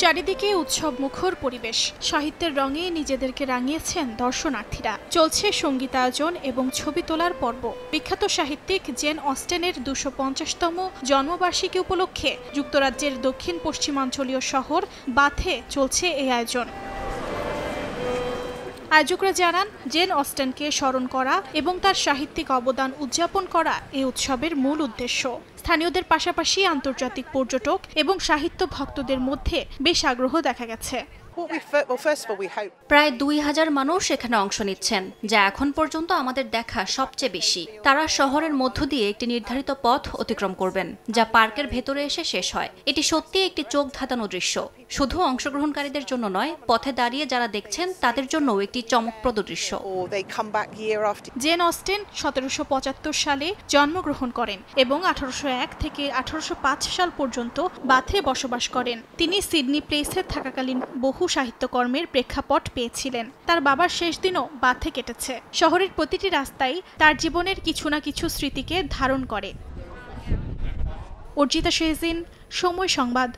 চারিদিকে উৎসব মুখর পরিবেশ, সাহিত্যের রঙে নিজেদেরকে রাঙিয়েছেন দর্শনার্থীরা। চলছে সঙ্গীতায়োজন এবং ছবি তোলার পর্ব। বিখ্যাত সাহিত্যিক জেন অস্টেনের ২৫০তম জন্মবার্ষিকী উপলক্ষে যুক্তরাজ্যের দক্ষিণ পশ্চিমাঞ্চলীয় শহর বাথে চলছে এই আয়োজন। আয়োজকরা জানান, জেন অস্টেনকে স্মরণ করা এবং তার সাহিত্যিক অবদান উদযাপন করা এই উৎসবের মূল উদ্দেশ্য। স্থানীয়দের পাশাপাশি আন্তর্জাতিক পর্যটক এবং সাহিত্য ভক্তদের মধ্যে বেশ আগ্রহ দেখা গেছে। প্রায় ২,০০০ মানুষ এখানে অংশ নিচ্ছেন, যা এখন পর্যন্ত আমাদের দেখা সবচেয়ে বেশি। তারা শহরের মধ্য দিয়ে একটি নির্ধারিত পথ অতিক্রম করবেন, যা পার্কের ভেতরে এসে শেষ হয়। এটি সত্যিই একটি চোখ ধাঁধানো দৃশ্য। শুধু অংশগ্রহণকারীদের জন্য নয়, পথে দাঁড়িয়ে যারা দেখছেন তাদের জন্যও একটি চমকপ্রদ দৃশ্য। জেন অস্টেন ১৭৭৫ সালে জন্মগ্রহণ করেন এবং ১৮০১ থেকে ১৮০৫ সাল পর্যন্ত বাথে বসবাস করেন। তিনি সিডনি প্লেসে থাকাকালীন বহু সাহিত্যকর্মের প্রেক্ষাপট পেয়েছিলেন। তার বাবার শেষ দিনও বাথে কেটেছে। শহরের প্রতিটি রাস্তায় তার জীবনের কিছু না কিছু স্মৃতিকে ধারণ করে। অর্জিতা শেহজিন, সময় সংবাদ।